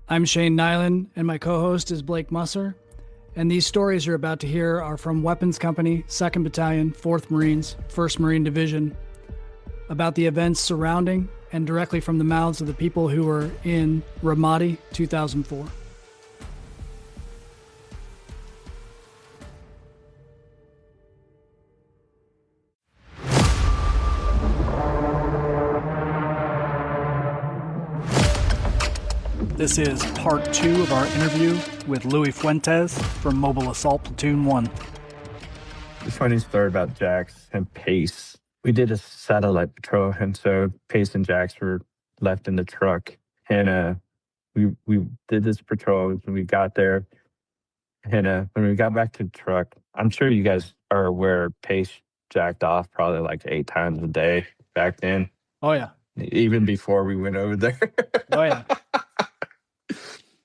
I'm Shane Nyland, and my co-host is Blake Musser. And these stories you're about to hear are from Weapons Company, 2nd Battalion, 4th Marines, 1st Marine Division, about the events surrounding and directly from the mouths of the people who were in Ramadi, 2004. This is part 2 of our interview with Louie Fuentes from Mobile Assault Platoon 1. The funny story about Jax and Pace. We did a satellite patrol, and so Pace and Jax were left in the truck. And we did this patrol when we got there. And when we got back to the truck, I'm sure you guys are aware Pace jacked off probably like 8 times a day back then. Oh, yeah. Even before we went over there. Oh, yeah.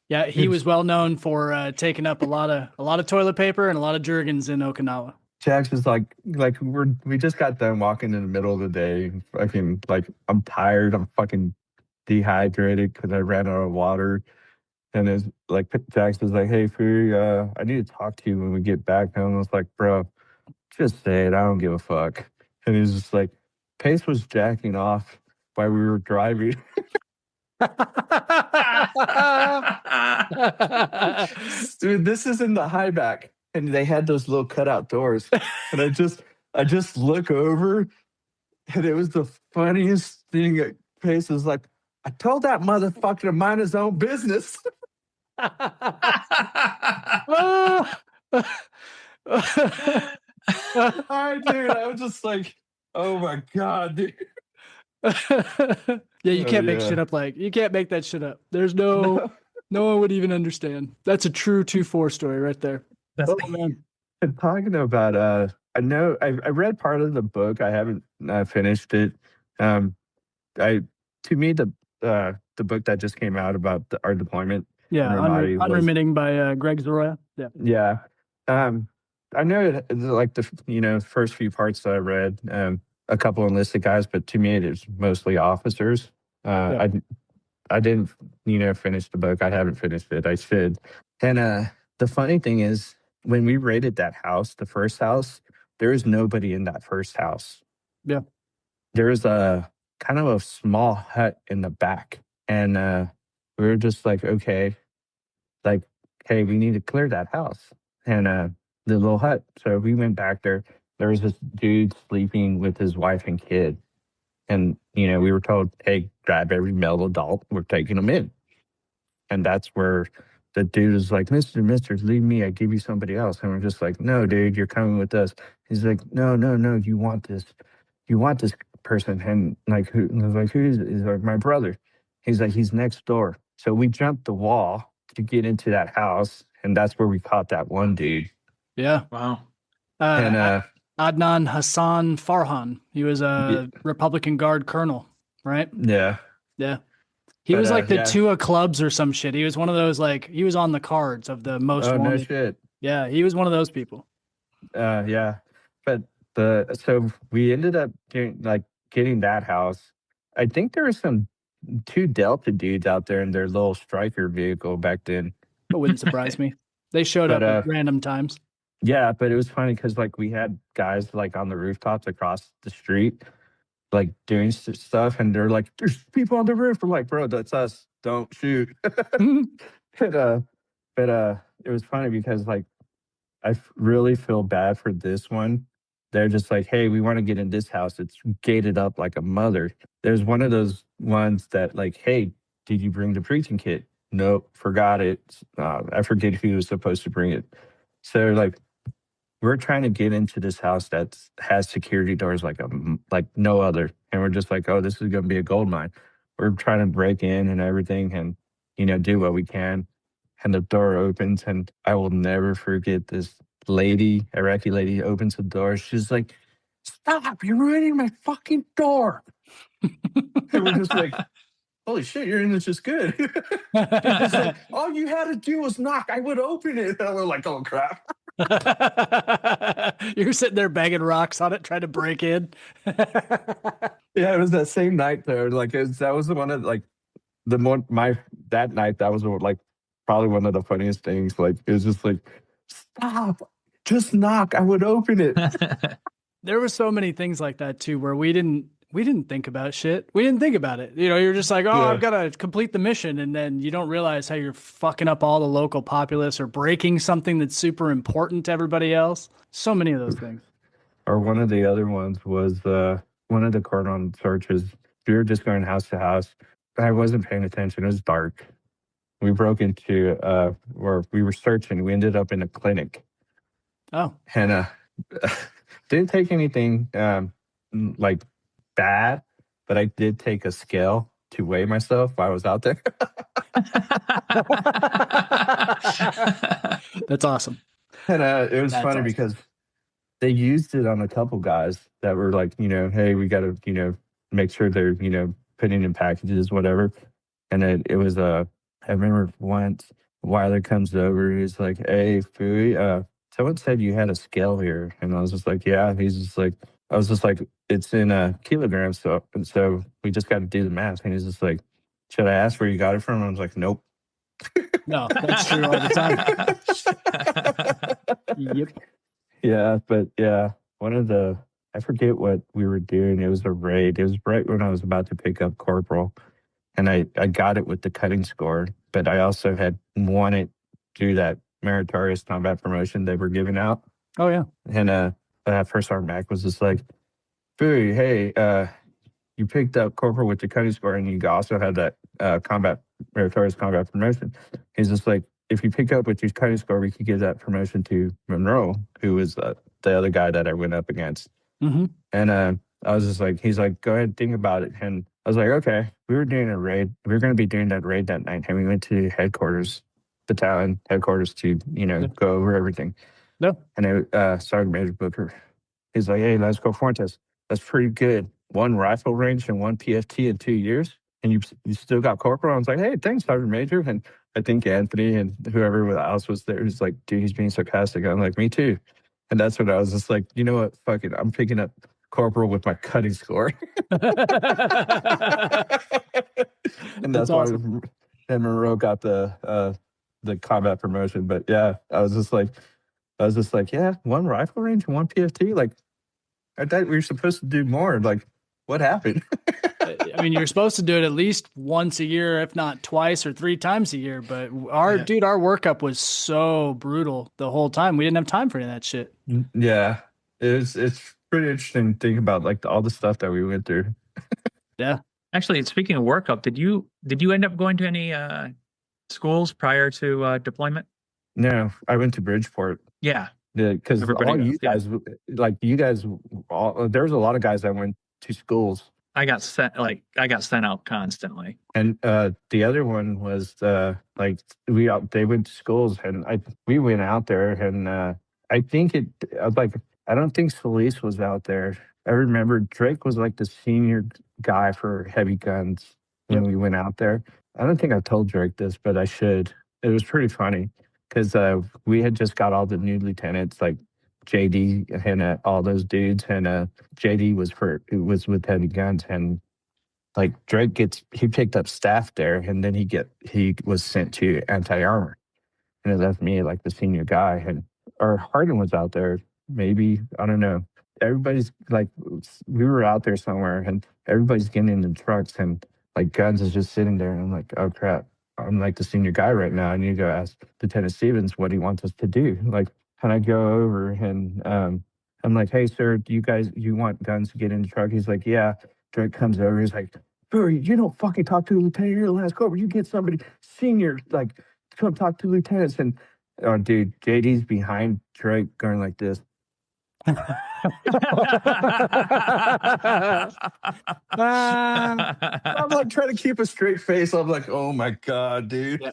Yeah, he was well known for taking up a lot of toilet paper and a lot of Jergens in Okinawa. Jax is like we just got done walking in the middle of the day. Fucking I'm tired. I'm fucking dehydrated because I ran out of water. And it's like Jax was like, "Hey, Fuey, I need to talk to you when we get back." And I was like, "Bro, just say it. I don't give a fuck." And he's just like, Pace was jacking off while we were driving. Dude, this is in the high back, and they had those little cutout doors. And I just look over, and it was the funniest thing. Pace was like, "I told that motherfucker to mind his own business." Dude, I was just like, "Oh my God, dude." Yeah, you can't make shit up. You can't make that shit up. There's no one would even understand. That's a true 2-4 story right there. Oh, man. And talking about, I know I read part of the book. I haven't finished it. To me, the book that just came out about our deployment. Yeah, Unremitting by Greg Zoroya. Yeah. Yeah. I know it, like the first few parts that I read, a couple enlisted guys, but to me, it was mostly officers. Yeah. I didn't, finish the book. I haven't finished it. I should. And the funny thing is, when we raided that house, the first house, there was nobody in that first house. Yeah. There was a kind of a small hut in the back. And we were just like, okay, like, hey, we need to clear that house. And the little hut. So we went back there. There was this dude sleeping with his wife and kid. And, we were told, hey, grab every male adult. We're taking them in. And that's where the dude is like, Mister, leave me. I give you somebody else. And we're just like, no, dude, you're coming with us. He's like, no, you want this. You want this person. And like, who? And I was like, who is it? He's like, my brother. He's like, he's next door. So we jumped the wall to get into that house. And that's where we caught that one dude. Yeah. Wow. And Adnan Hassan Farhan. He was a Republican Guard colonel, right? Yeah. Yeah. He was like the two of clubs or some shit. He was one of those, he was on the cards of the most wanted. No shit. Yeah, he was one of those people. Yeah. But so we ended up getting that house. I think there were some 2 Delta dudes out there in their little Striker vehicle back then. It wouldn't surprise me. They showed up at random times. Yeah, but it was funny because we had guys on the rooftops across the street, doing stuff, and they're like, "There's people on the roof." We're like, "Bro, that's us. Don't shoot." But it was funny because I really feel bad for this one. They're just like, "Hey, we want to get in this house. It's gated up like a mother." There's one of those ones that "Hey, did you bring the preaching kit?" Nope, forgot it. I forget who was supposed to bring it. So we're trying to get into this house that has security doors like no other. And we're just like, oh, this is going to be a gold mine. We're trying to break in and everything and, do what we can. And the door opens, and I will never forget this lady, Iraqi lady, opens the door. She's like, "Stop, you're ruining my fucking door." And we're just like, holy shit, your English is good. It's like, all you had to do was knock. I would open it. And we're like, oh, crap. You're sitting there banging rocks on it, trying to break in. Yeah, it was that same night though. That was the one of that night, that was like probably one of the funniest things. Like it was just like, stop, just knock, I would open it. There were so many things like that too, where we didn't think about shit. We didn't think about it. You know, you're just like, oh, Yeah. I've got to complete the mission. And then you don't realize how you're fucking up all the local populace or breaking something that's super important to everybody else. So many of those things. Or one of the other ones was one of the cordon searches. We were just going house to house. I wasn't paying attention. It was dark. We broke into where we were searching. We ended up in a clinic. Oh. And didn't take anything like bad, but I did take a scale to weigh myself while I was out there. That's awesome. And it was That's funny awesome. because they used it on a couple guys that were like, hey, we got to, make sure they're, putting in packages, whatever. And it was I remember once Weiler comes over, he's like, hey, Fuey, someone said you had a scale here. And I was just like, yeah. He's just like, I was just like, it's in kilograms. So we just got to do the math. And he's just like, should I ask where you got it from? And I was like, nope. No, that's true all the time. Yep. Yeah, but yeah, I forget what we were doing. It was a raid. It was right when I was about to pick up corporal, and I got it with the cutting score. But I also had wanted to do that meritorious combat promotion they were giving out. Oh yeah. And first sergeant Mac was just like, "Boo, hey, you picked up corporal with the cutting score, and you also had that meritorious combat promotion." He's just like, if you pick up with your cutting score, we could give that promotion to Monroe, who was the other guy that I went up against. Mm-hmm. And I was just like, he's like, go ahead, think about it. And I was like, okay. We were doing a raid. We were going to be doing that raid that night, and we went to battalion headquarters to go over everything. No. And Sergeant Major Booker, he's like, hey, let's go Fuentes. That's pretty good. 1 rifle range and 1 PFT in 2 years. And you still got corporal. I was like, hey, thanks, Sergeant Major. And I think Anthony and whoever else was there was like, dude, he's being sarcastic. I'm like, me too. And that's when I was just like, you know what? Fuck it. I'm picking up corporal with my cutting score. And that's why awesome. And Monroe got the combat promotion. But yeah, I was just like, yeah, 1 rifle range and 1 PFT. Like, I thought we were supposed to do more. Like, what happened? I mean, you're supposed to do it at least once a year, if not twice or 3 times a year. But our workup was so brutal the whole time. We didn't have time for any of that shit. Yeah, it's pretty interesting to think about like all the stuff that we went through. Yeah. Actually, speaking of workup, did you end up going to any schools prior to deployment? No, I went to Bridgeport. Yeah. Because all you guys, like you guys, there was a lot of guys that went to schools. I got sent out constantly. And the other one was like they went to schools, and we went out there, and I think I don't think Solis was out there. I remember Drake was like the senior guy for heavy guns when we went out there. I don't think I told Drake this, but I should. It was pretty funny because we had just got all the new lieutenants, like JD and all those dudes, and JD was with heavy guns, and like Drake he picked up staff there, and then he was sent to anti-armor, and it left me like the senior guy, and or Hardin was out there, maybe, I don't know. Everybody's like, we were out there somewhere, and everybody's getting in the trucks, and like Guns is just sitting there, and I'm like, oh crap, I'm like the senior guy right now. I need to go ask Lieutenant Stevens what he wants us to do. Like, and I go over and I'm like, hey, sir, you want Guns to get in the truck? He's like, yeah. Drake comes over. He's like, Barry, you don't fucking talk to a lieutenant. You're the last corporal. You get somebody senior, like, come talk to lieutenants. And, oh, dude, JD's behind Drake going like this. I'm like trying to keep a straight face. I'm like, oh my God, dude. Yeah.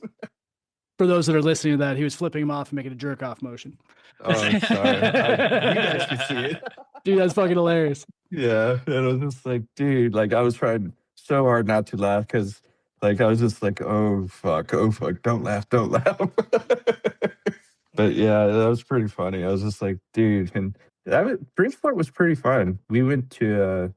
For those that are listening to that, he was flipping him off and making a jerk off motion. Oh, I'm sorry. You guys can see it. Dude, that's fucking hilarious. Yeah. And I was just like, dude, like I was trying so hard not to laugh because like I was just like, oh fuck, don't laugh. But yeah, that was pretty funny. I was just like, dude, and Bridgeport was pretty fun. We went to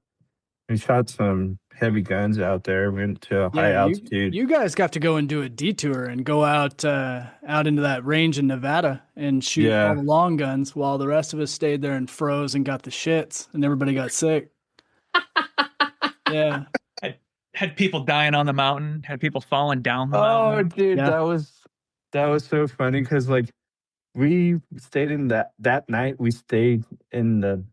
We shot some heavy guns out there. We went to a high Yeah, altitude. you guys got to go and do a detour and go out into that range in Nevada and shoot all Yeah. the long guns while the rest of us stayed there and froze and got the shits and everybody got sick. Yeah. Had people dying on the mountain, had people falling down the Oh, mountain. dude, Yeah. that was so funny because like we stayed in that night. We stayed in the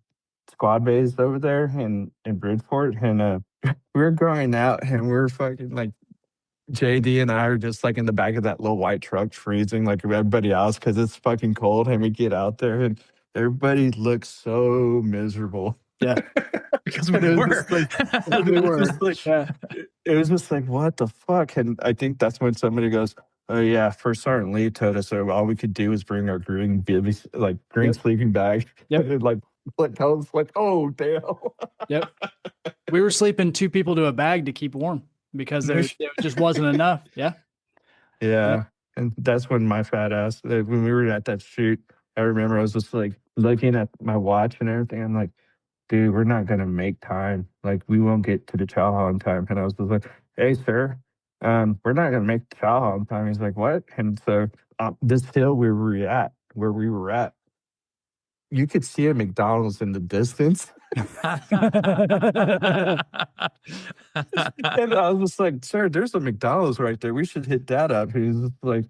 squad base over there in Bridgeport, and we were going out, and we are fucking like JD and I are just like in the back of that little white truck, freezing like everybody else because it's fucking cold. And we get out there, and everybody looks so miserable. Yeah. Because we And it was were. just like, We it was were. just like, Yeah. it was just like, what the fuck? And I think that's when somebody goes, "Oh yeah, First Sergeant Lee told us so all we could do was bring our green bivvies, like green Yep. sleeping bag." Yep. And like I was like, oh damn. Yep. We were sleeping 2 people to a bag to keep warm because there just wasn't enough. Yeah. Yeah. Yep. And that's when my fat ass, when we were at that shoot, I remember I was just like looking at my watch and everything. I'm like, dude, we're not going to make time. Like, we won't get to the chow hall in time. And I was just like, hey, sir, we're not going to make the chow hall in time. He's like, what? And so this hill where we were at, you could see a McDonald's in the distance. And I was just like, sir, there's a McDonald's right there. We should hit that up. He's just like,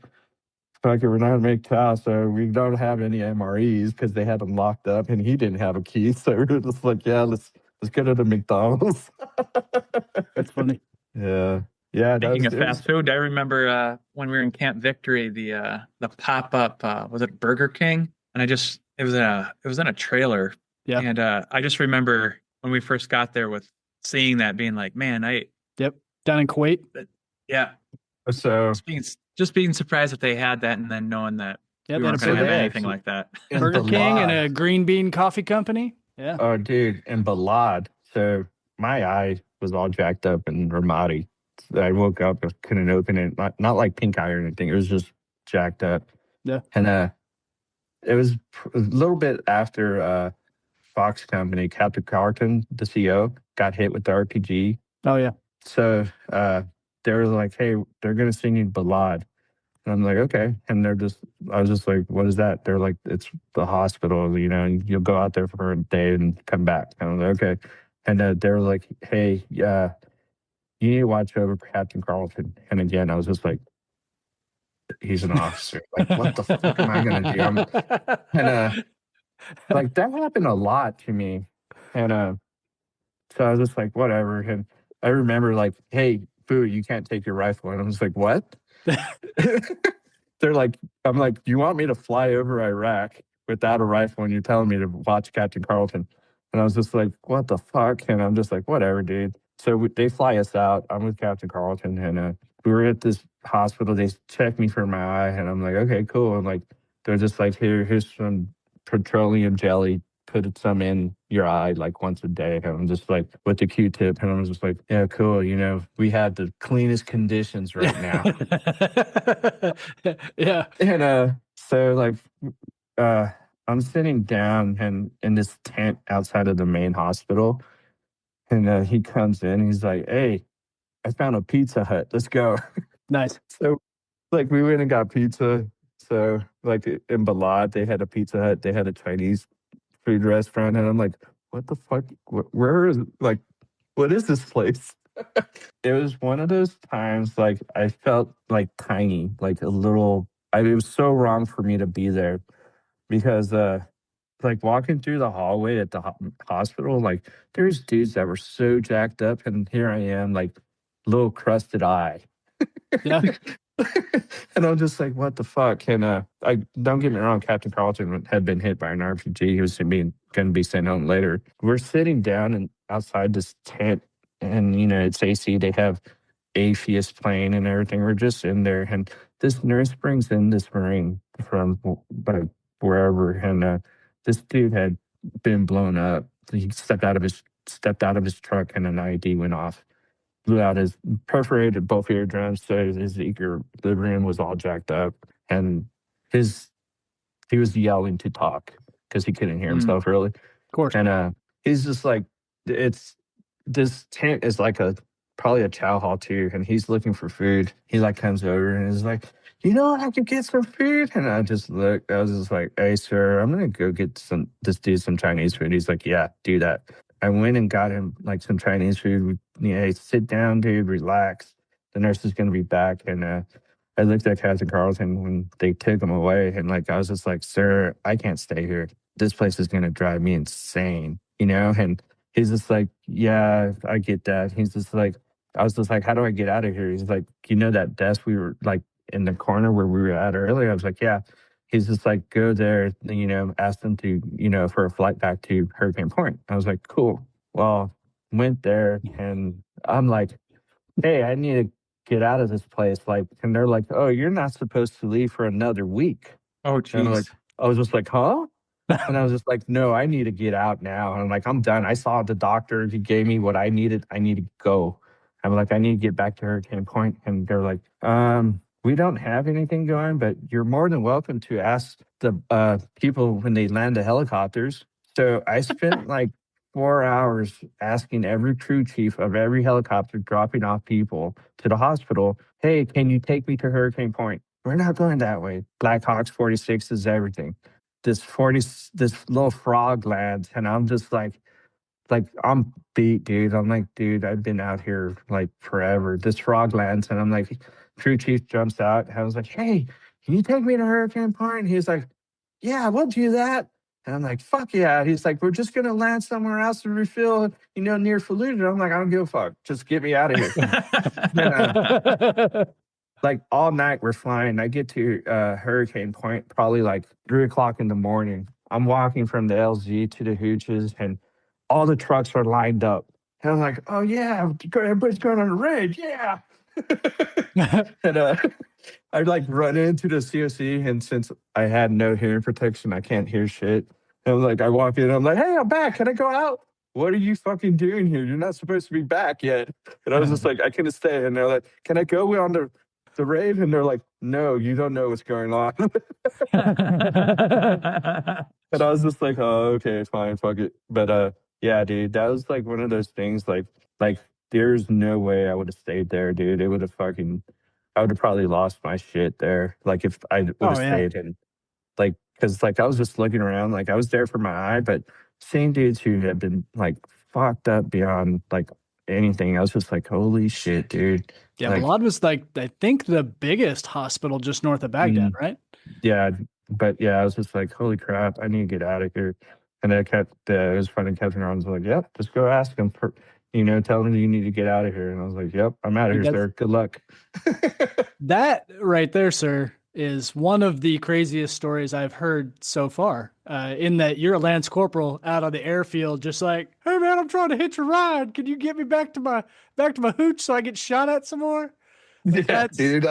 fuck it, we're not gonna make chow, so we don't have any MREs because they had them locked up and he didn't have a key. So we were just like, yeah, let's go to the McDonald's. That's funny. Yeah. Yeah. Speaking of fast food, I remember when we were in Camp Victory, the pop up was it Burger King, and it was in a trailer, Yeah. and I just remember when we first got there with seeing that, being like, man, Yep. Down in Kuwait. yeah, So just being surprised that they had that, and then knowing that Yep. we weren't And going to have they anything actually- like that. in Burger King and Balad- a green bean coffee company. Yeah. Oh, dude, and Balad. So my eye was all jacked up in Ramadi. So I woke up, I couldn't open it. Not like pink eye or anything. It was just jacked up. Yeah. And it was a little bit after Fox Company, Captain Carlton, the CEO, got hit with the RPG. Oh yeah. So they were like, hey, they're gonna sing you Balad. And I'm like, okay. And I was just like, what is that? They're like, it's the hospital, you'll go out there for a day and come back. And I was like, okay. And they were like, hey, you need to watch over Captain Carlton. And again, I was just like, he's an officer. Like, what the fuck am I going to do? And like, that happened a lot to me. And so I was just like, whatever. And I remember like, hey, Fuey, you can't take your rifle. And I was like, what? They're like, I'm like, do you want me to fly over Iraq without a rifle and you're telling me to watch Captain Carlton? And I was just like, what the fuck? And I'm just like, whatever, dude. So they fly us out. I'm with Captain Carlton, and we were at this hospital. They checked me for my eye, and I'm like, okay, cool. And like, they're just like, here's some petroleum jelly. Put some in your eye like once a day. And I'm just like, with the Q-tip. And I was just like, yeah, cool. We have the cleanest conditions right now. Yeah. And so like I'm sitting down and in this tent outside of the main hospital, and he comes in, he's like, hey, I found a Pizza Hut, let's go. Nice. So like we went and got pizza. So like in Balad, they had a Pizza Hut, they had a Chinese food restaurant, and I'm like, what the fuck, where is, like, what is this place? It was one of those times like I felt like tiny, like a little. It was so wrong for me to be there because like walking through the hallway at the hospital, like there's dudes that were so jacked up, and here I am, like little crusted eye. Yeah. And I'm just like, what the fuck? And I don't get me wrong, Captain Carlton had been hit by an RPG. He was going to be sent home later. We're sitting down and outside this tent, and it's AC. They have Atheist playing and everything. We're just in there, and this nurse brings in this Marine from like wherever, and this dude had been blown up. He stepped out of his truck, and an IED went off. Blew out perforated both eardrums, so his equilibrium was all jacked up, and he was yelling to talk because he couldn't hear himself really. Of course. And he's just like, it's this tent is like probably a chow hall too, and he's looking for food. He like comes over and is like, you know, I could get some food. And I just looked. I was just like, hey, sir, I'm gonna go get this dude some Chinese food. He's like, yeah, do that. I went and got him like some Chinese food. Hey, sit down, dude, relax. The nurse is gonna be back. And I looked at Captain Carlton when they took him away, and like I was just like, sir, I can't stay here. This place is gonna drive me insane, you know? And he's just like, yeah, I get that. He's just like, I was just like, how do I get out of here? He's like, you know that desk we were like in the corner where we were at earlier? I was like, yeah. He's just like, go there, you know, ask them to, you know, for a flight back to Hurricane Point. I was like, cool. Well, went there and I'm like, hey, I need to get out of this place. Like, and they're like, oh, you're not supposed to leave for another week. Oh, And I'm like, jeez. I was just like, huh? And I was just like, no, I need to get out now. And I'm like, I'm done. I saw the doctor. He gave me what I needed. I need to go. I'm like, I need to get back to Hurricane Point. And they're like, we don't have anything going, but you're more than welcome to ask the people when they land the helicopters. So I spent like 4 hours asking every crew chief of every helicopter dropping off people to the hospital, hey, can you take me to Hurricane Point? We're not going that way. Black Hawks 46 is everything. This little frog lands, and I'm just like I'm beat, dude. I'm like, dude, I've been out here like forever. This frog lands, and I'm like, crew chief jumps out. And I was like, hey, can you take me to Hurricane Point? He's like, yeah, we'll do that. And I'm like, fuck yeah. He's like, we're just gonna land somewhere else to refill, you know, near Fallujah. I'm like, I don't give a fuck. Just get me out of here. And, like all night we're flying. I get to Hurricane Point probably like 3 o'clock in the morning. I'm walking from the LZ to the Hooches, and all the trucks are lined up. And I'm like, oh yeah, everybody's going on a raid, yeah. And I like run into the COC, and since I had no hearing protection, I can't hear shit. And I'm like, I walk in, I'm like, hey, I'm back. Can I go out? What are you fucking doing here? You're not supposed to be back yet. And I was just like, I couldn't stay. And they're like, can I go on the raid? And they're like, no, you don't know what's going on. And I was just like, oh, okay, fine, fuck it. But yeah, dude, that was like one of those things like there's no way I would have stayed there, dude. It would have I would have probably lost my shit there. Like if I would have stayed in like, cause like I was just looking around, like I was there for my eye, but seeing dudes who had been like fucked up beyond like anything, I was just like, holy shit, dude. Yeah, Like, Balad was like, I think the biggest hospital just north of Baghdad, right? yeah, but yeah, I was just like, holy crap, I need to get out of here. And then it was funny, Captain Ron was like, yep, just go ask him, you know, tell him you need to get out of here. And I was like, yep, I'm out of here, sir. Good luck. That right there, sir, is one of the craziest stories I've heard so far. In that you're a Lance Corporal out on the airfield, just like, hey man, I'm trying to hitch a ride. Can you get me back to my hooch so I get shot at some more? Like, Yeah, dude.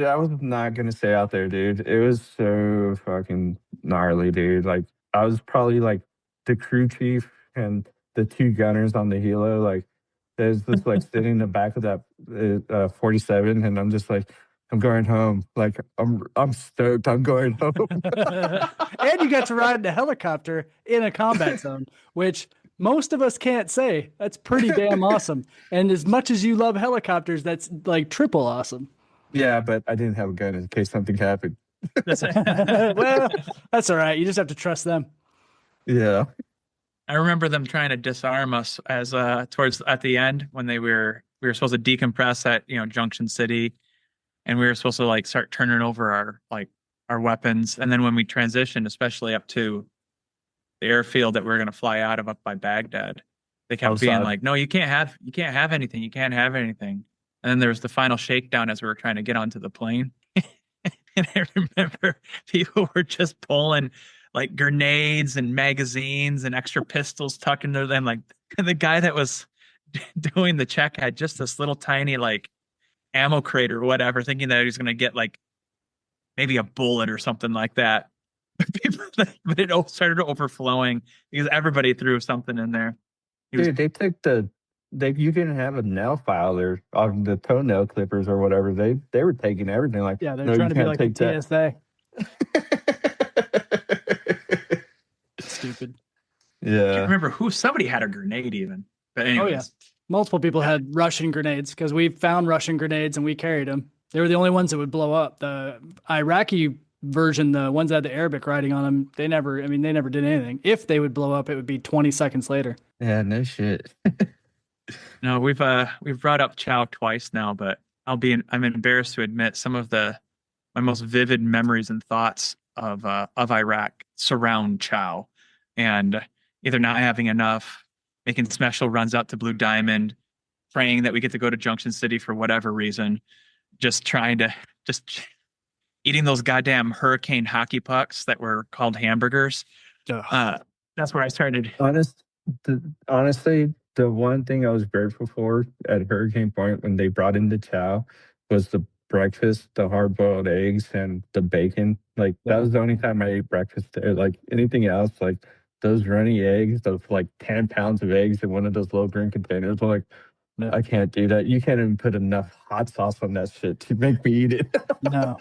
I was not gonna stay out there, dude. It was so fucking gnarly, dude. Like I was probably like the crew chief and the two gunners on the helo. Like there's just like sitting in the back of that 47, and I'm just like, I'm going home. Like I'm stoked. I'm going home. and you got to ride in a helicopter in a combat zone, which most of us can't say. That's pretty damn awesome. And as much as you love helicopters, that's like triple awesome. Yeah, but I didn't have a gun in case something happened. Well, that's all right. You just have to trust them. Yeah. I remember them trying to disarm us as towards at the end when we were supposed to decompress at Junction City, and we were supposed to like start turning over our weapons. And then when we transitioned, especially up to the airfield that we were going to fly out of up by Baghdad, they kept being like, no, you can't have anything. You can't have anything. And then there was the final shakedown as we were trying to get onto the plane. And I remember people were just pulling like grenades and magazines and extra pistols tucked into them. Like the guy that was doing the check had just this little tiny like ammo crate or whatever, thinking that he was going to get like maybe a bullet or something like that. But it started overflowing because everybody threw something in there. Dude, they took you didn't have a nail file or on the toenail clippers or whatever. They were taking everything. Like, yeah, they're no, trying to be can't like take the TSA. Stupid. I Yeah. can't remember somebody had a grenade even. But Oh, yeah. anyways, Multiple people had Russian grenades because we found Russian grenades and we carried them. They were the only ones that would blow up. The Iraqi version, the ones that had the Arabic writing on them, they never did anything. If they would blow up, it would be 20 seconds later. Yeah, no shit. no, we've brought up chow twice now, but I'm embarrassed to admit some of my most vivid memories and thoughts of Iraq surround chow, and either not having enough, making special runs out to Blue Diamond, praying that we get to go to Junction City for whatever reason, just eating those goddamn hurricane hockey pucks that were called hamburgers. That's where I started. Honestly, the one thing I was grateful for at Hurricane Point when they brought in the chow was the breakfast, the hard-boiled eggs and the bacon. Like that was the only time I ate breakfast there. Like anything else, like those runny eggs, those like 10 pounds of eggs in one of those little green containers. I'm like, no, I can't do that. You can't even put enough hot sauce on that shit to make me eat it. No,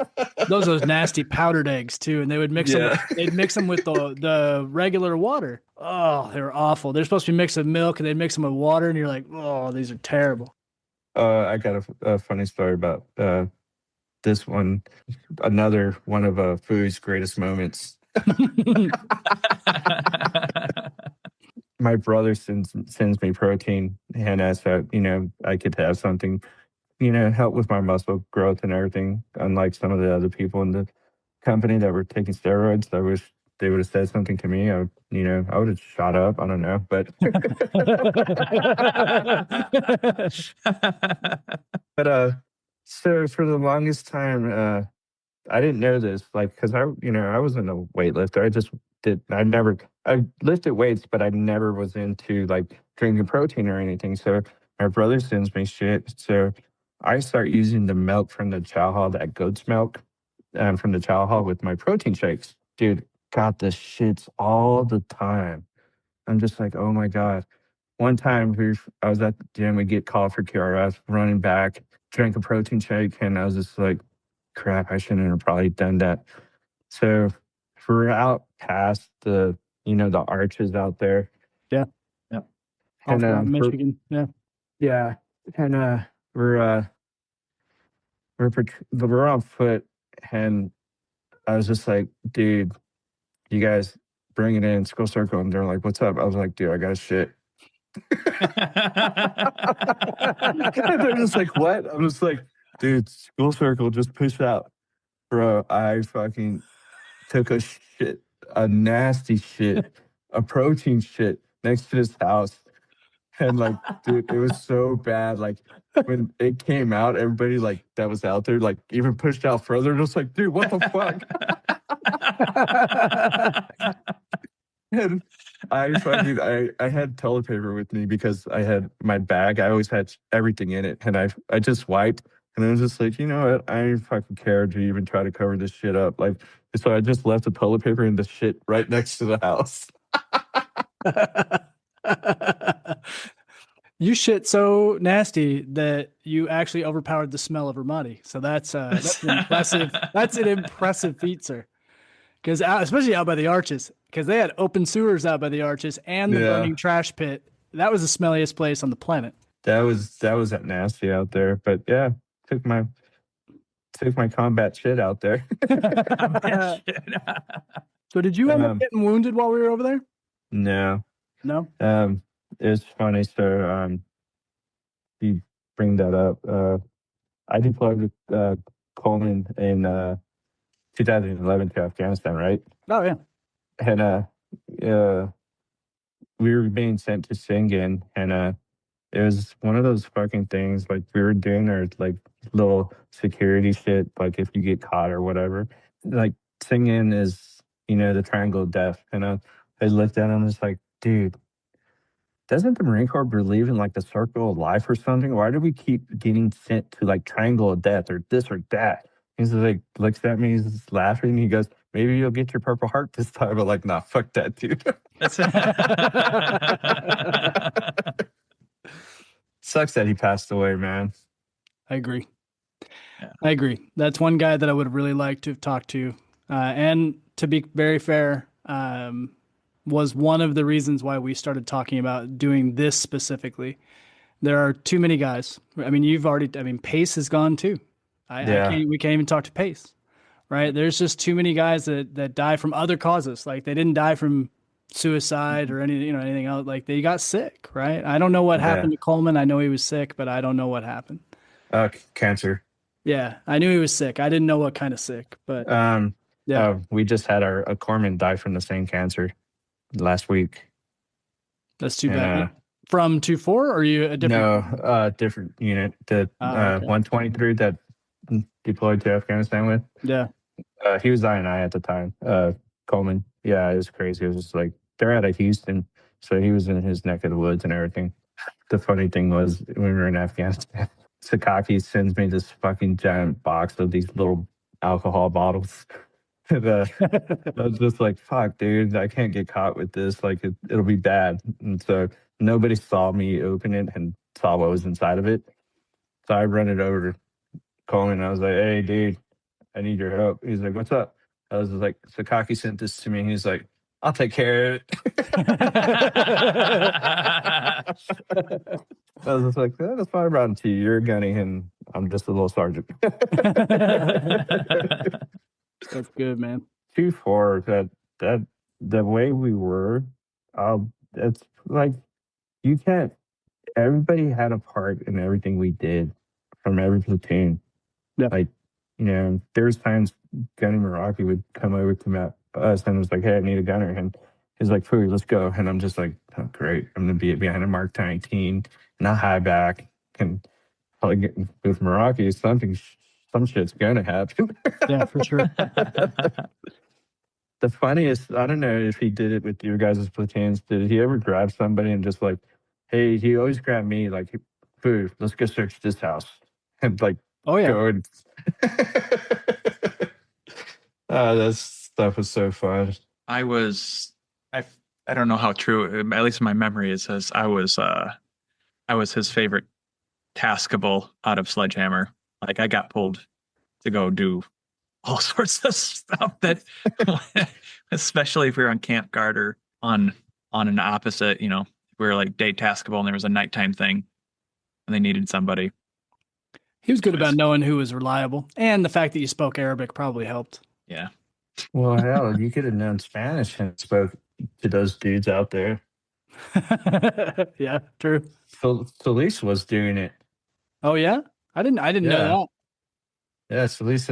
those nasty powdered eggs too, and they would mix them. They'd mix them with the regular water. Oh, they were awful. They're supposed to be mixed with milk, and they'd mix them with water, and you're like, oh, these are terrible. I got a funny story about this one. Another one of Fuey's greatest moments. My brother sends me protein, and as I could have something, help with my muscle growth and everything. Unlike some of the other people in the company that were taking steroids, I wish they would have said something to me. I would have shot up. I don't know, but so for the longest time, I didn't know this, like, because I wasn't a weightlifter. I lifted weights, but I never was into like drinking protein or anything. So my brother sends me shit. So I start using the milk from the chow hall, that goat's milk from the chow hall with my protein shakes. Dude, got the shits all the time. I'm just like, oh my God. One time I was at the gym, we get called for QRS, running back, drank a protein shake, and I was just like, crap, I shouldn't have probably done that. So we're out past the arches out there. Yeah. Yeah. And Michigan. Yeah. Yeah. And we're on foot, and I was just like, dude, you guys bring it in, school circle. And they're like, what's up? I was like, dude, I got shit. And they're just like, what? I'm just like, dude, school circle, just push out. Bro, I fucking took a nasty shit, a protein shit next to his house. And like, dude, it was so bad. Like when it came out, everybody like that was out there, like even pushed out further. Just like, dude, what the fuck? And I had toilet paper with me because I had my bag. I always had everything in it, and I just wiped, and I was just like, you know what? I didn't fucking care to even try to cover this shit up. Like, so I just left the toilet paper and the shit right next to the house. You shit so nasty that you actually overpowered the smell of Ramadi. So that's an impressive. That's an impressive feat, sir. Because especially out by the arches, because they had open sewers out by the arches and the burning trash pit. That was the smelliest place on the planet. That was nasty out there. But yeah, took my combat shit out there. So did you end up getting wounded while we were over there? No. It's funny. So you bring that up. I deployed with Coleman in 2011 to Afghanistan, right? Oh yeah. And we were being sent to Singen, and it was one of those fucking things. Like we were doing our like little security shit, like if you get caught or whatever. Like Singen is, the triangle of death. And I looked at him and was like, dude, doesn't the Marine Corps believe in like the circle of life or something? Why do we keep getting sent to like triangle of death or this or that? He's like, looks at me, he's laughing. He goes, maybe you'll get your Purple Heart this time. I'm like, nah, fuck that, dude. Sucks that he passed away, man. I agree. Yeah. I agree. That's one guy that I would have really liked to have talked to. And to be very fair, one was one of the reasons why we started talking about doing this specifically. There are too many guys. I mean, Pace is gone too. We can't even talk to Pace, right? There's just too many guys that die from other causes. Like they didn't die from suicide or anything else. Like they got sick, right? I don't know what happened to Coleman. I know he was sick, but I don't know what happened. Cancer. Yeah, I knew he was sick. I didn't know what kind of sick, but we just had a corpsman die from the same cancer last week. That's too bad. From 2-4, or are you a different? No, different unit. The 123 that deployed to Afghanistan with. Yeah. He was I&I at the time. Coleman. Yeah, it was crazy. It was just like they're out of Houston, so he was in his neck of the woods and everything. The funny thing was when we were in Afghanistan, Sakaki sends me this fucking giant box of these little alcohol bottles. And, I was just like, fuck, dude, I can't get caught with this. Like, it'll be bad. And so nobody saw me open it and saw what was inside of it. So I run it over to Coleman and I was like, hey, dude, I need your help. He's like, what's up? I was like, Sakaki sent this to me. He's like, I'll take care of it. I was just like, that's why I brought him to you. You're a gunny and I'm just a little sergeant. That's good, man. 2-4, that the way we were, it's like you can't. Everybody had a part in everything we did from every platoon. Yeah. Like, there's times Gunny Meraki would come over to us and was like, "Hey, I need a gunner," and he's like, "Fuey, let's go." And I'm just like, "Oh, great! I'm gonna be behind a Mark 19, not high back, and probably get with Meraki. Some shit's gonna happen." Yeah, for sure. The funniest, I don't know if he did it with your guys' platoons. Did he ever grab somebody and just like, hey, he always grabbed me like, "Food, let's go search this house," and like, oh yeah, go and that stuff was so fun. I don't know how true, at least in my memory, it says I was his favorite taskable out of Sledgehammer. Like I got pulled to go do all sorts of stuff that, especially if we were on Camp Garter on an opposite, we were like day taskable and there was a nighttime thing and they needed somebody. He was good about knowing who was reliable, and the fact that you spoke Arabic probably helped. Yeah. Well, hell, you could have known Spanish and spoke to those dudes out there. Yeah, true. Solis was doing it. Oh yeah, I didn't know that. Yeah, Solis.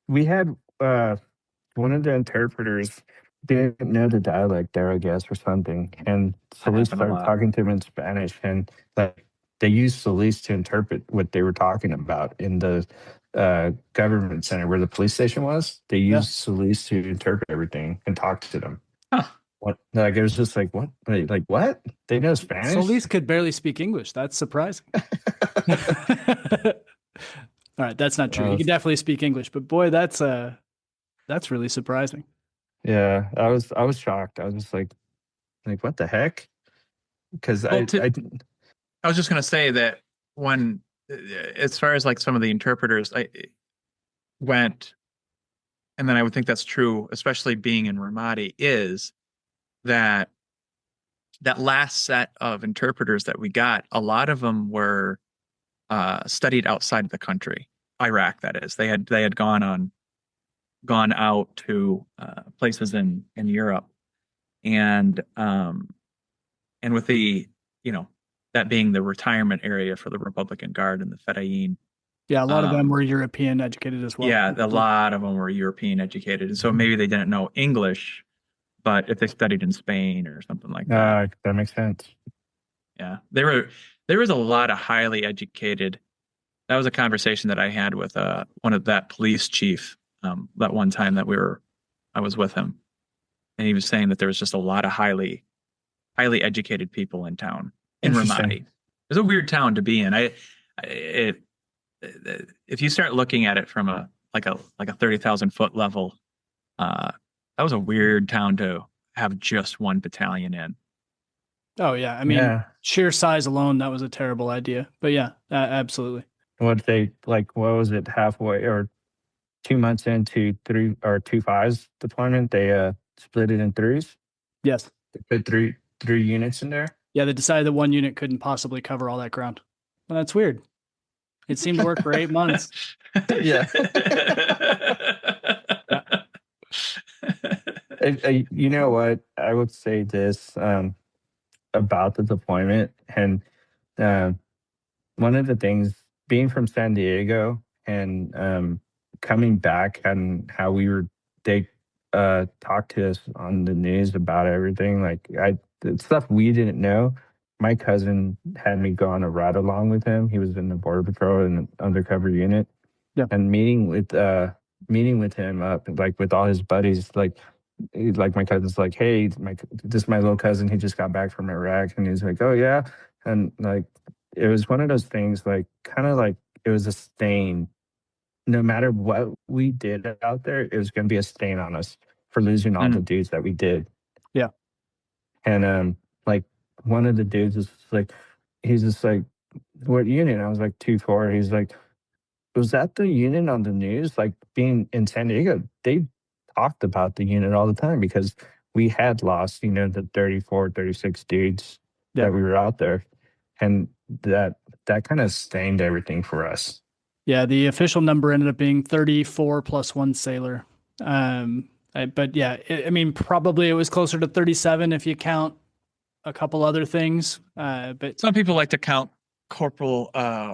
We had one of the interpreters didn't know the dialect there, I guess, or something, and Solis started talking to him in Spanish, and like they used Solis to interpret what they were talking about in the government center where the police station was. They used Solis to interpret everything and talk to them. Huh. What? Like it was just like what? Like what? They know Spanish. Solis could barely speak English. That's surprising. All right, that's not true. He can definitely speak English, but boy, that's really surprising. Yeah, I was shocked. I was just like what the heck? Because I was just gonna say that when, as far as like some of the interpreters, I went, and then I would think that's true, especially being in Ramadi, is that last set of interpreters that we got, a lot of them were studied outside of the country, Iraq. That is, they had gone out to places in Europe, and with the that being the retirement area for the Republican Guard and the Fedayeen. Yeah, a lot of them were European educated as well. Yeah, a lot of them were European educated, and so maybe they didn't know English, but if they studied in Spain or something like that, that makes sense. Yeah, there was a lot of highly educated. That was a conversation that I had with one of that police chief that one time that I was with him, and he was saying that there was just a lot of highly educated people in town in Ramadi. It's a weird town to be in. If you start looking at it from a 30,000 foot level, that was a weird town to have just one battalion in. Oh yeah, I mean, sheer size alone, that was a terrible idea. But yeah, absolutely. What was it, halfway or 2 months into 3 or 2 5s deployment? They split it in threes. Yes. They put three units in there. Yeah, they decided that one unit couldn't possibly cover all that ground. Well, that's weird. It seemed to work for 8 months. Yeah. Yeah. You know what? I would say this about the deployment, and uh, one of the things being from San Diego and coming back and how they talked to us on the news about everything. Like the stuff we didn't know. My cousin had me go on a ride along with him. He was in the border patrol in an undercover unit, Yeah. and meeting with him up like with all his buddies. Like my cousin's like, hey, this is my little cousin. He just got back from Iraq, and he's like, oh yeah, and like it was one of those things, like kind of like it was a stain. No matter what we did out there, it was going to be a stain on us for losing all the dudes that we did. Yeah. And like one of the dudes is like, he's just like, what unit? And I was like 2-4. He's like, was that the unit on the news? Like being in San Diego, they talked about the unit all the time because we had lost, the 34, 36 dudes that we were out there. And that kind of stained everything for us. Yeah, the official number ended up being 34 plus 1 sailor. But yeah, I mean, probably it was closer to 37 if you count a couple other things. But some people like to count Corporal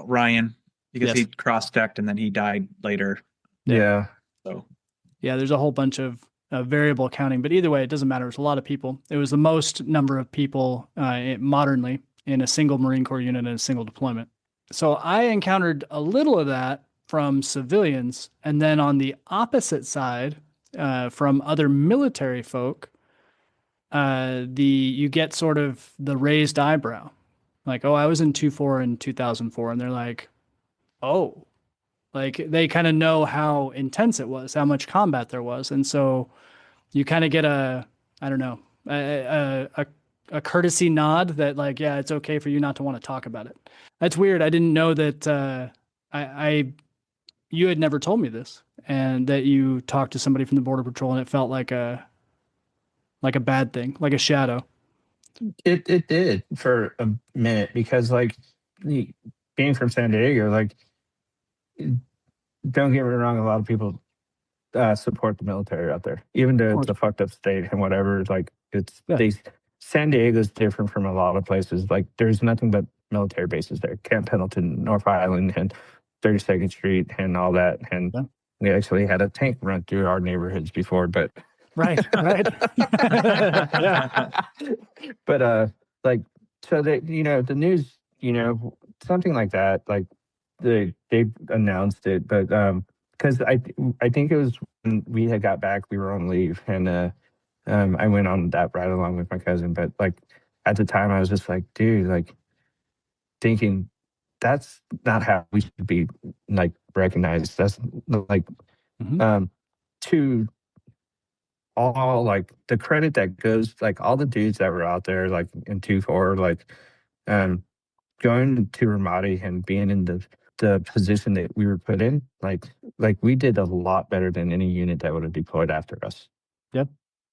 Ryan because he cross-decked and then he died later. Yeah. So yeah, there's a whole bunch of variable counting, but either way, it doesn't matter. It's a lot of people. It was the most number of people modernly in a single Marine Corps unit in a single deployment. So I encountered a little of that from civilians, and then on the opposite side, from other military folk, you get sort of the raised eyebrow, like, oh, I was in 2-4 in 2004, and they're like, oh, like they kind of know how intense it was, how much combat there was, and so you kind of get a courtesy nod that like, yeah, it's okay for you not to want to talk about it. That's weird. I didn't know that you had never told me this, and that you talked to somebody from the Border Patrol and it felt like a bad thing, like a shadow. It did for a minute because like being from San Diego, like don't get me wrong, a lot of people support the military out there, even though it's a fucked up state and whatever. Like San Diego's different from a lot of places. Like there's nothing but military bases there. Camp Pendleton, North Island, and 32nd Street, and all that. And we actually had a tank run through our neighborhoods before, but right. But like so that the news, something like that, like they announced it, but because I think it was when we had got back, we were on leave, and I went on that ride along with my cousin. But like at the time, I was just like, dude, like thinking that's not how we should be like recognized. That's like to all like the credit that goes, like all the dudes that were out there like in 2-4, like going to Ramadi and being in the position that we were put in, like we did a lot better than any unit that would have deployed after us. Yep.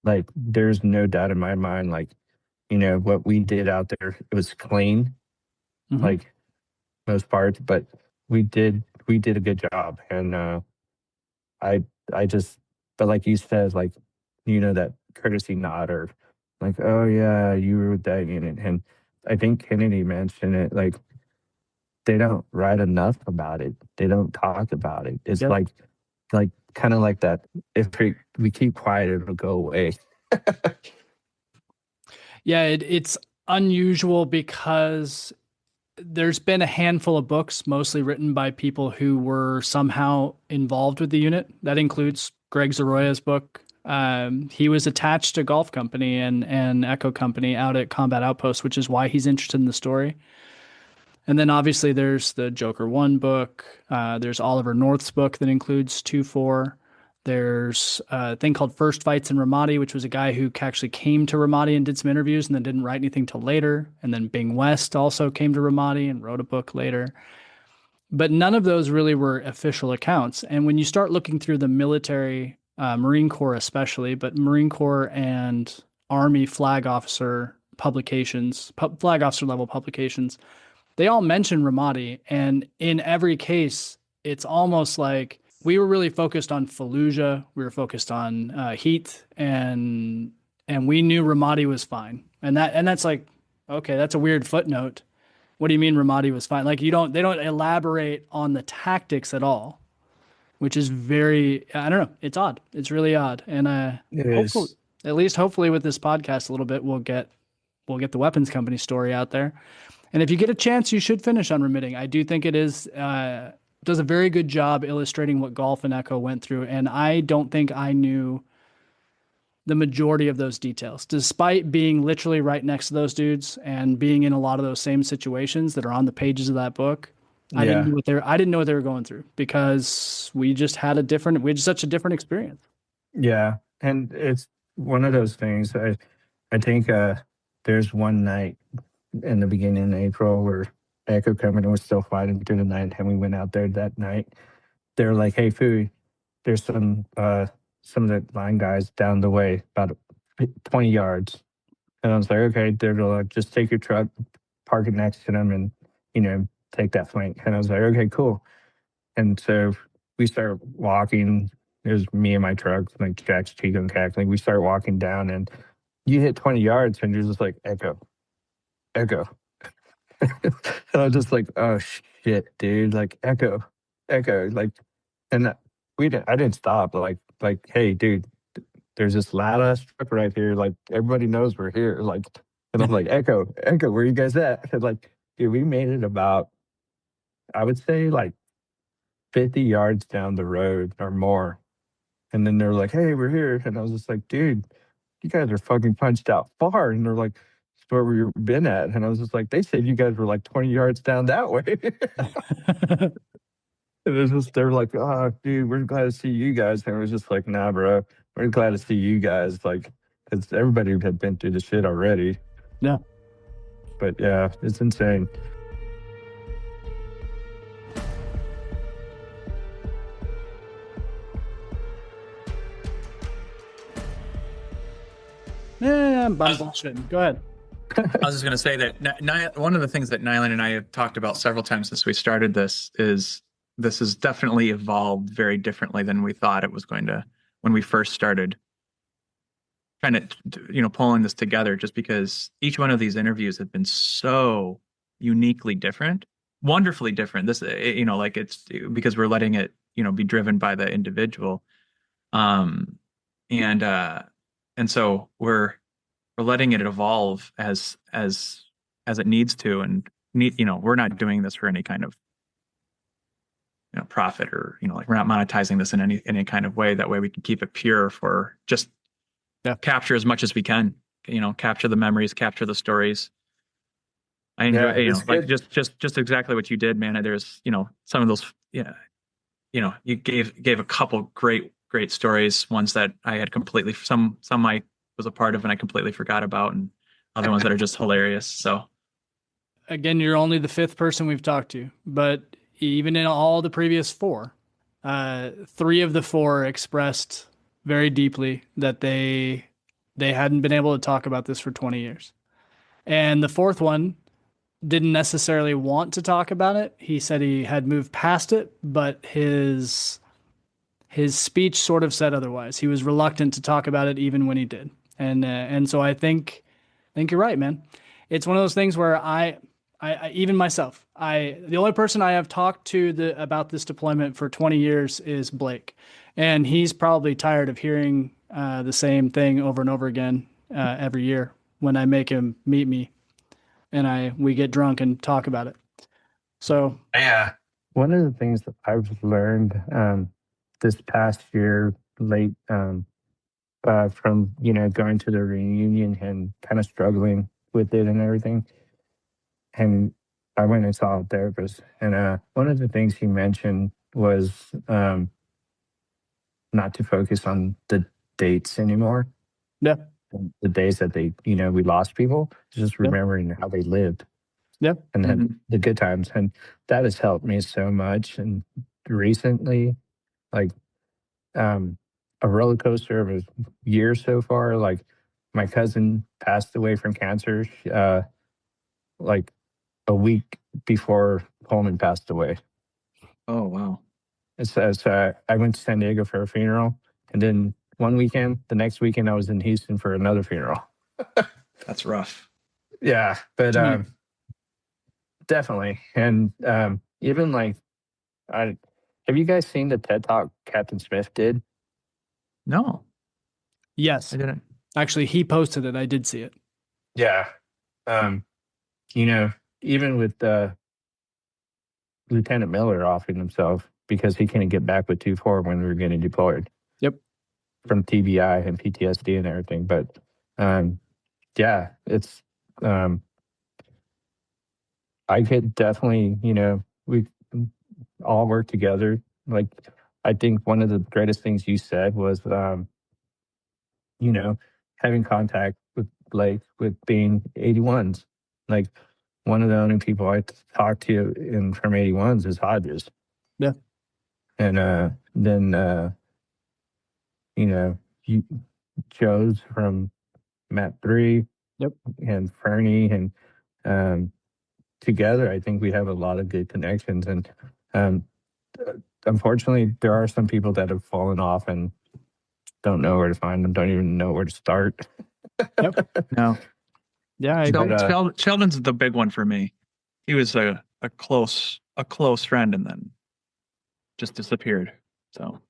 Like there's no doubt in my mind, like what we did out there, it was clean, like most parts, but we did a good job. And I just, but like you said, like that courtesy nod, or like, oh yeah, you were with that unit. And I think Kennedy mentioned it, like they don't write enough about it. They don't talk about it. It's like kind of like that. If we keep quiet, it'll go away. Yeah, it's unusual because there's been a handful of books, mostly written by people who were somehow involved with the unit. That includes Greg Zaroya's book. He was attached to Golf Company and Echo Company out at Combat Outpost, which is why he's interested in the story. And then obviously there's the Joker 1 book. There's Oliver North's book that includes 2-4. There's a thing called First Fights in Ramadi, which was a guy who actually came to Ramadi and did some interviews and then didn't write anything till later. And then Bing West also came to Ramadi and wrote a book later. But none of those really were official accounts. And when you start looking through the military, Marine Corps especially, but Marine Corps and Army flag officer publications, flag officer level publications, they all mention Ramadi. And in every case, it's almost like we were really focused on Fallujah. We were focused on heat, and we knew Ramadi was fine. And that's like, okay, that's a weird footnote. What do you mean Ramadi was fine? Like they don't elaborate on the tactics at all, which is very, I don't know, it's odd. It's really odd. And It hopefully, is. at least hopefully with this podcast a little bit, we'll get the weapons company story out there. And if you get a chance, you should finish Unremitting. I do think it is does a very good job illustrating what Golf and Echo went through. And I don't think I knew the majority of those details, despite being literally right next to those dudes and being in a lot of those same situations that are on the pages of that book. I didn't know what they were going through because we had such a different experience. Yeah. And it's one of those things. I think there's one night in the beginning of April where Echo Company was still fighting through the night, and we went out there that night. They're like, "Hey, Fuey, there's some of the line guys down the way, about 20 yards." And I was like, "Okay." They're like, "Just take your truck, park it next to them, and take that flank." And I was like, "Okay, cool." And so we started walking. It was me and my truck, like Jack's Chico and cackling. We started walking down, and you hit 20 yards, and you're just like, "Echo, Echo." And I was just like, "Oh shit, dude!" Like Echo, Echo, like, and I didn't stop. Like, hey, dude, there's this loud ass truck right here. Like, everybody knows we're here. Like, and I'm like, Echo, Echo, where you guys at? And like, dude, we made it about, I would say, like 50 yards down the road or more. And then they're like, "Hey, we're here." And I was just like, "Dude, you guys are fucking punched out far." And they're like, "It's where we've been at." And I was just like, "They said you guys were like 20 yards down that way." And they're like, "Oh, dude, we're glad to see you guys." And I was just like, "Nah, bro, we're glad to see you guys." Like, because everybody had been through the shit already. Yeah. But yeah, it's insane. Yeah, I'm bullshitting. Go ahead. I was just going to say that one of the things that Nylan and I have talked about several times since we started this has definitely evolved very differently than we thought it was going to when we first started trying to, pulling this together, just because each one of these interviews have been so uniquely different, wonderfully different. This, like it's because we're letting it, be driven by the individual. And so we're letting it evolve as it needs to, and we're not doing this for any kind of profit, or like we're not monetizing this in any kind of way. That way we can keep it pure for just capture as much as we can, capture the memories, capture the stories. I enjoy, like just exactly what you did, man. There's some of those, you gave a couple great stories, ones that I had completely, some I was a part of and I completely forgot about, and other ones that are just hilarious. So again, you're only the fifth person we've talked to, but even in all the previous four, 3 of the 4 expressed very deeply that they hadn't been able to talk about this for 20 years. And the 4th one didn't necessarily want to talk about it. He said he had moved past it, but his speech sort of said otherwise. He was reluctant to talk about it even when he did. And so I think you're right, man. It's one of those things where I even myself, the only person I have talked to about this deployment for 20 years is Blake, and he's probably tired of hearing the same thing over and over again every year when I make him meet me, and we get drunk and talk about it. So yeah, one of the things that I've learned this past year, late from going to the reunion and kind of struggling with it and everything. And I went and saw a therapist, and one of the things he mentioned was not to focus on the dates anymore. yeah, The days that we lost people, just remembering how they lived. Yeah. And then the good times. And that has helped me so much. And recently, like a roller coaster of a year so far, like my cousin passed away from cancer like a week before Coleman passed away. Oh, wow. So I went to San Diego for a funeral, and then one weekend, the next weekend, I was in Houston for another funeral. That's rough. Yeah, but definitely, and even like, have you guys seen the TED Talk Captain Smith did? No, Yes. I didn't. Actually, he posted it. I did see it. Yeah, even with Lieutenant Miller offing himself because he couldn't get back with 2-4 when we were getting deployed. Yep. From TBI and PTSD and everything, but yeah, it's I could definitely, we all work together. Like, I think one of the greatest things you said was, having contact with Blake with being 81s. Like, one of the only people I talk to from 81s is Hodges. Yeah. And then, you, Joe's from Map 3. Yep. And Fernie. And together, I think we have a lot of good connections. And unfortunately, there are some people that have fallen off and don't know where to find them, don't even know where to start. Yep. No. Yeah. Sheldon's the big one for me. He was a close friend and then just disappeared. So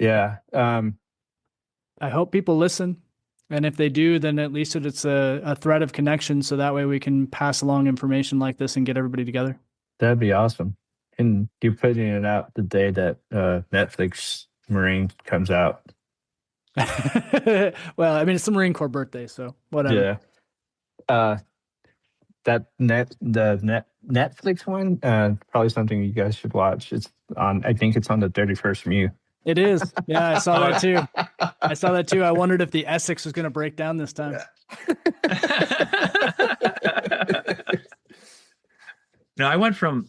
yeah. I hope people listen. And if they do, then at least it's a thread of connection. So that way we can pass along information like this and get everybody together. That'd be awesome. And you're putting it out the day that Netflix Marine comes out. Well, I mean, it's the Marine Corps birthday, so whatever. Yeah. The Netflix one, probably something you guys should watch. It's on. I think it's on the 31st Mew. It is. Yeah, I saw that too. I wondered if the Essex was going to break down this time. No, I went from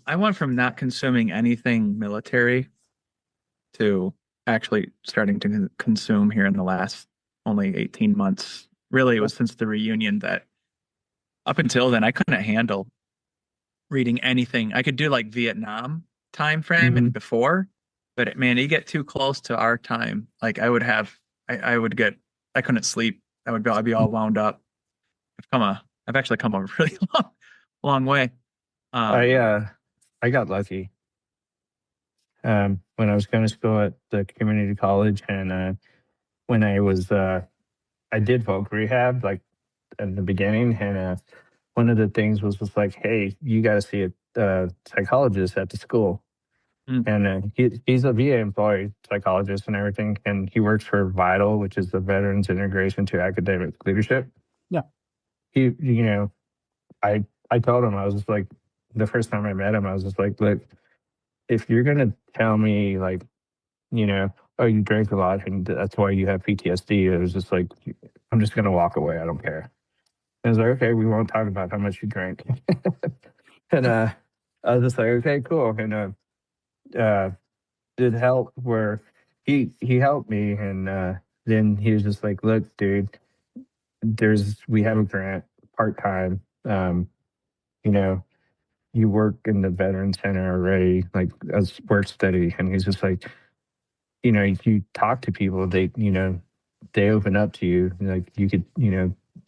not consuming anything military to actually starting to consume here in the last only 18 months. Really, it was since the reunion that up until then I couldn't handle reading anything. I could do like Vietnam time frame and before, but man, you get too close to our time. Like I couldn't sleep. I'd be all wound up. I've actually come a really long way. I got lucky. When I was going to school at the community college, and when I was, I did voc rehab like in the beginning, and one of the things was like, hey, you got to see a psychologist at the school. And he's a VA employee psychologist and everything, and he works for VITAL, which is the Veterans Integration to Academic Leadership. Yeah. I told him, I was just like, the first time I met him, I was just like, look, if you're gonna tell me like, oh, you drank a lot and that's why you have PTSD, it was just like, I'm just gonna walk away. I don't care. And I was like, okay, we won't talk about how much you drank. And I was just like, okay, cool. And did help where he helped me, and then he was just like, look, dude, we have a grant part-time, you work in the veteran center already, like as work study. And he's just like, you talk to people, they open up to you, like you could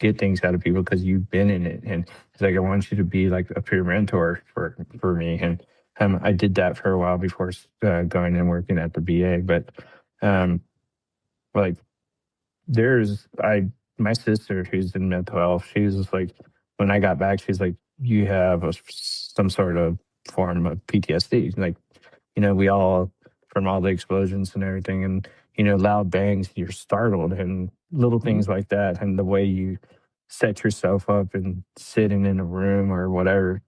get things out of people because you've been in it. And he's like, I want you to be like a peer mentor for me. And I did that for a while before going and working at the VA. But like my sister who's in mental health, she was just like, when I got back, she's like, you have some sort of form of PTSD. Like, we all, from all the explosions and everything, and loud bangs, you're startled, and little things like that, and the way you set yourself up and sitting in a room or whatever.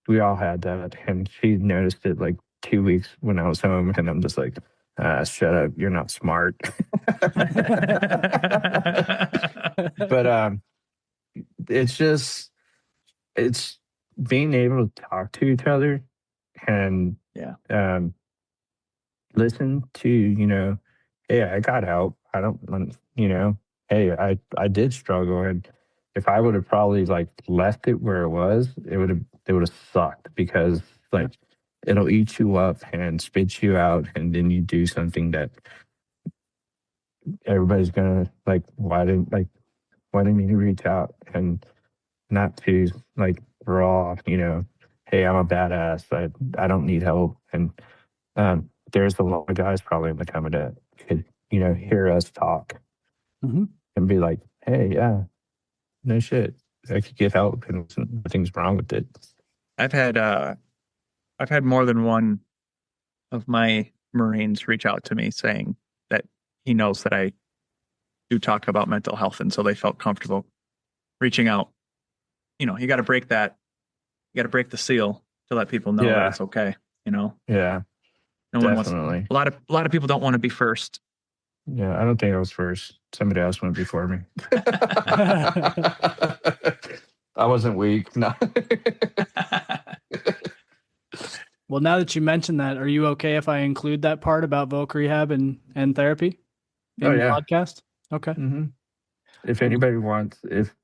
We all had that, and she noticed it like 2 weeks when I was home, and I'm just like, shut up, you're not smart. But it's being able to talk to each other and listen to, hey, I got help. I don't want, hey, I did struggle, and if I would have probably like left it where it was, it would have sucked because like it'll eat you up and spit you out, and then you do something that everybody's gonna like. Why didn't you reach out and not to like raw, hey, I'm a badass. I don't need help. And there's a lot of guys probably in the company that could, hear us talk Mhm. and be like, hey, yeah, no shit. I could get help and nothing's wrong with it. I've had more than one of my Marines reach out to me saying that he knows that I do talk about mental health, and so they felt comfortable reaching out. You got to break that. You got to break the seal to let people know that Yeah. it's okay. Yeah, No one wants. definitely. A lot of people don't want to be first. Yeah, I don't think I was first. Somebody else went before me. I wasn't weak. No. Well, now that you mentioned that, are you okay if I include that part about voc rehab and therapy in Oh, the yeah. podcast? Okay. hmm If anybody wants, if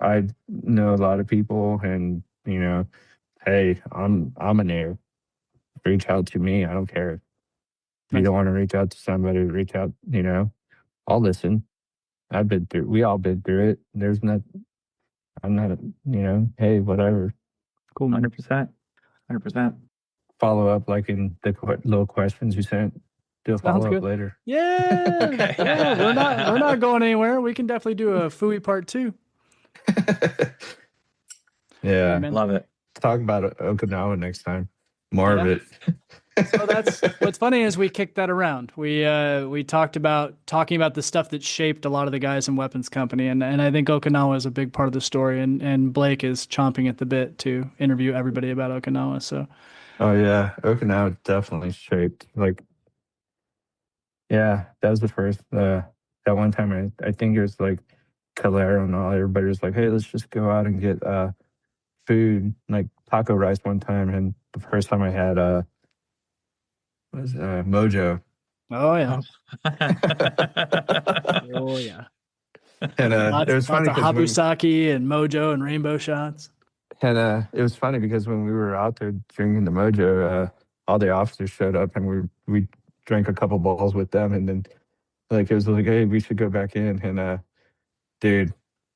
I know a lot of people, and hey, I'm an air. Reach out to me. I don't care. If you Nice. don't want to reach out to somebody, reach out. I'll listen. I've been through. We all been through it. There's not. I'm not. Hey, whatever. Cool, man. 100%. 100%. Follow up like in the little questions you sent. Do a Sounds follow up good. later. Yeah. Okay. Yeah. We're not going anywhere. We can definitely do a Fuey part 2. Yeah. man. Love it. Talk about Okinawa next time. More of it. So that's what's funny is we kicked that around. We talked about talking about the stuff that shaped a lot of the guys in weapons company, and I think Okinawa is a big part of the story, and Blake is chomping at the bit to interview everybody about Okinawa. So Oh yeah, Okinawa definitely shaped. Like, yeah, that was the first. That one time, I think it was like Calero and all. Everybody was like, "Hey, let's just go out and get food, like taco rice." One time, and the first time I had was Mojo, oh yeah, Oh. oh yeah, and lots it was funny of because Habusaki and Mojo and rainbow shots. it was funny because when we were out there drinking the Mojo, all the officers showed up, and we drank a couple bowls with them, and then like it was like, hey, we should go back in, and dude,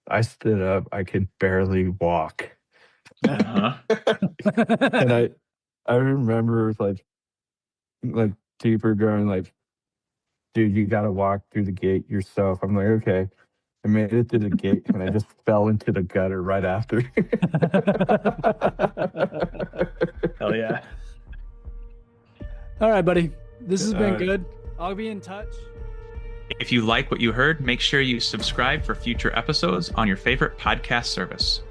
I stood up, I could barely walk, Uh-huh. and I remember like deeper going like, dude, you got to walk through the gate yourself. I'm like, okay. I made it through the gate, and I just fell into the gutter right after. Hell yeah. All right, buddy, this has been good. I'll be in touch. If you like what you heard, make sure you subscribe for future episodes on your favorite podcast service.